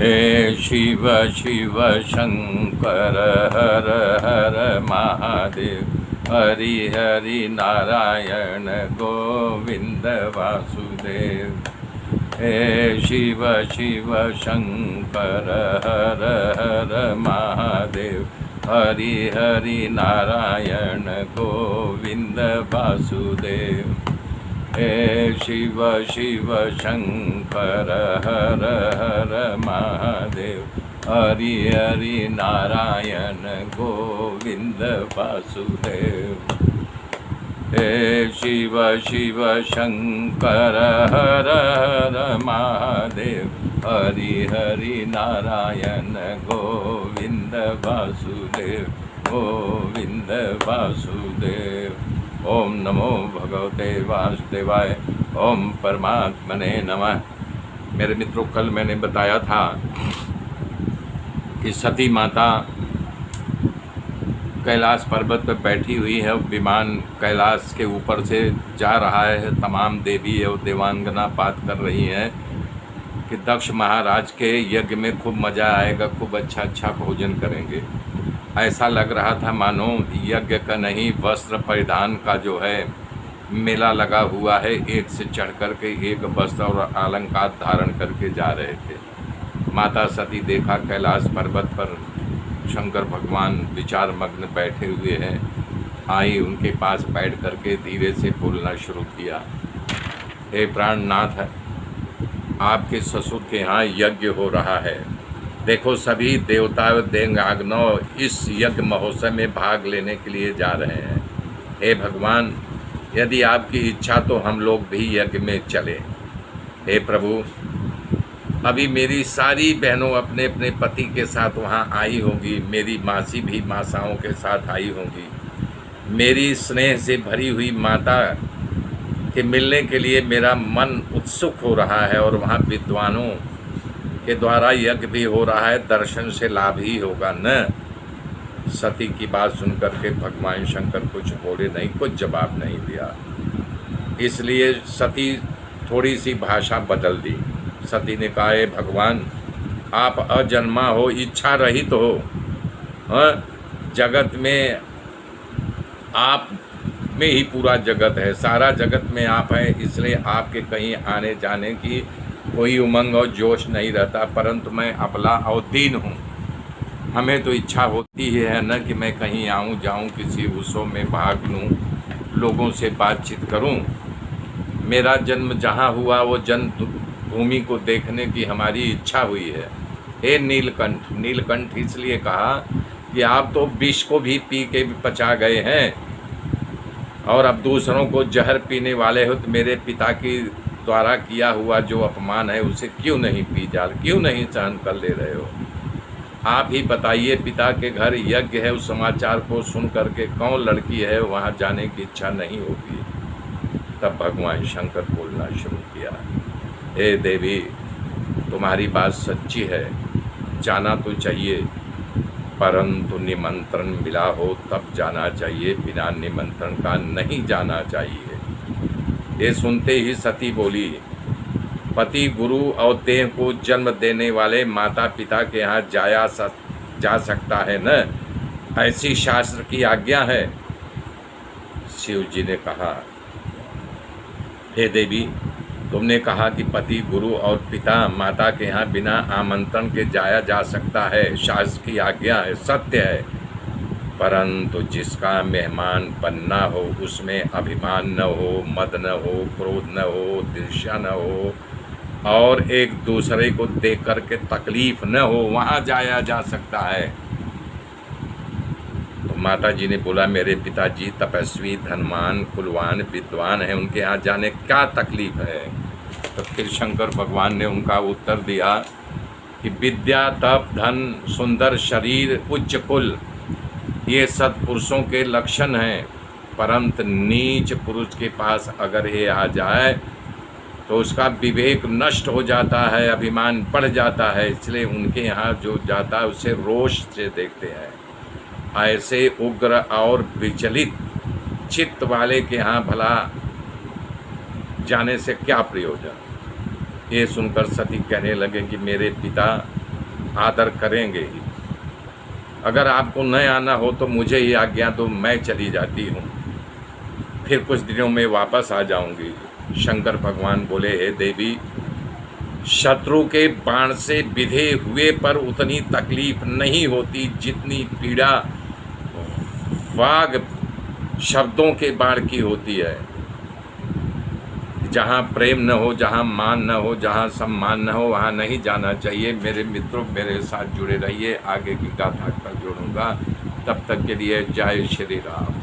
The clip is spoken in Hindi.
हे शिव शिव शंकर हर हर महादेव, हरि हरि नारायण गोविंद वासुदेव। हे शिव शिव शंकर हर हर महादेव, हरि हरि नारायण गोविंद वासुदेव। हे शिव शिव शंकर हर हर महादेव, हरि हरि नारायण गोविंद वासुदेव। हे शिव शिव शंकर हर हर महादेव, हरि हरि नारायण गोविंद वासुदेव गोविंद वासुदेव। ओम नमो भगवते वासुदेवाय, ओम परमात्मने नमः। मेरे मित्रों, कल मैंने बताया था कि सती माता कैलाश पर्वत पर बैठी हुई है। विमान कैलाश के ऊपर से जा रहा है। तमाम देवी और देवांगना बात कर रही हैं कि दक्ष महाराज के यज्ञ में खूब मज़ा आएगा, खूब अच्छा भोजन करेंगे। ऐसा लग रहा था मानो यज्ञ का नहीं, वस्त्र परिधान का जो है मेला लगा हुआ है। एक से चढ़ कर के एक वस्त्र और अलंकार धारण करके जा रहे थे। माता सती देखा कैलाश पर्वत पर शंकर भगवान विचार मग्न बैठे हुए हैं। आई, उनके पास बैठ करके धीरे से बोलना शुरू किया। हे प्राणनाथ, आपके ससुर के यहाँ यज्ञ हो रहा है। देखो, सभी देवता देवांगनाओं इस यज्ञ महोत्सव में भाग लेने के लिए जा रहे हैं। हे भगवान, यदि आपकी इच्छा तो हम लोग भी यज्ञ में चले। हे प्रभु, अभी मेरी सारी बहनों अपने अपने पति के साथ वहाँ आई होंगी। मेरी मासी भी मासाओं के साथ आई होंगी। मेरी स्नेह से भरी हुई माता के मिलने के लिए मेरा मन उत्सुक हो रहा है और वहाँ विद्वानों के द्वारा यज्ञ भी हो रहा है। दर्शन से लाभ ही होगा न। सती की बात सुनकर के भगवान शंकर कुछ बोले नहीं, कुछ जवाब नहीं दिया। इसलिए सती थोड़ी सी भाषा बदल दी। सती ने कहा, हे भगवान, आप अजन्मा हो, इच्छा रहित हो। जगत में आप में ही पूरा जगत है, सारा जगत में आप हैं। इसलिए आपके कहीं आने जाने की कोई उमंग और जोश नहीं रहता। परंतु मैं अबला और दीन हूँ। हमें तो इच्छा होती ही है न कि मैं कहीं आऊँ जाऊँ, किसी उत्सव में भाग लूँ, लोगों से बातचीत करूँ। मेरा जन्म जहाँ हुआ वो जन्म भूमि को देखने की हमारी इच्छा हुई है। हे नीलकंठ, नीलकंठ इसलिए कहा कि आप तो विष को भी पी के भी पचा गए हैं और अब दूसरों को जहर पीने वाले हो। तो मेरे पिता की द्वारा किया हुआ जो अपमान है उसे क्यों नहीं क्यों नहीं सहन कर ले रहे हो? आप ही बताइए, पिता के घर यज्ञ है, उस समाचार को सुन करके कौन लड़की है वहाँ जाने की इच्छा नहीं होगी? तब भगवान शंकर बोलना शुरू किया, हे देवी, तुम्हारी बात सच्ची है, जाना तो चाहिए, परंतु निमंत्रण मिला हो तब जाना चाहिए, बिना निमंत्रण का नहीं जाना चाहिए। ये सुनते ही सती बोली, पति गुरु और देह को जन्म देने वाले माता पिता के यहाँ जा सकता है न? ऐसी शास्त्र की आज्ञा है। शिव जी ने कहा, हे देवी, तुमने कहा कि पति गुरु और पिता माता के यहाँ बिना आमंत्रण के जाया जा सकता है, शास्त्र की आज्ञा है, सत्य है। परंतु जिसका मेहमान बनना हो उसमें अभिमान न हो, मद न हो, क्रोध न हो, ईर्ष्या न हो और एक दूसरे को देख कर के तकलीफ न हो, वहाँ जाया जा सकता है। तो माता जी ने बोला, मेरे पिताजी तपस्वी, धनवान, कुलवान, विद्वान हैं, उनके यहाँ जाने क्या तकलीफ है? तो फिर शंकर भगवान ने उनका उत्तर दिया कि विद्या, तप, धन, सुंदर शरीर, उच्च कुल, ये सत्पुरुषों के लक्षण हैं। परंतु नीच पुरुष के पास अगर ये आ जाए तो उसका विवेक नष्ट हो जाता है, अभिमान बढ़ जाता है। इसलिए उनके यहाँ जो जाता है उसे रोष से देखते हैं। ऐसे उग्र और विचलित चित्त वाले के यहाँ भला जाने से क्या प्रयोजन? ये सुनकर सती कहने लगे कि मेरे पिता, आदर करेंगे ही। अगर आपको न आना हो तो मुझे ही आज्ञा दो, मैं चली जाती हूँ, फिर कुछ दिनों में वापस आ जाऊंगी। शंकर भगवान बोले, हे देवी, शत्रु के बाण से बिधे हुए पर उतनी तकलीफ नहीं होती जितनी पीड़ा वाग शब्दों के बाण की होती है। जहाँ प्रेम न हो, जहाँ मान न हो, जहाँ सम्मान न हो, वहाँ नहीं जाना चाहिए। मेरे मित्रों, मेरे साथ जुड़े रहिए, आगे की गाथा पर जोड़ूंगा। तब तक के लिए जय श्री राम।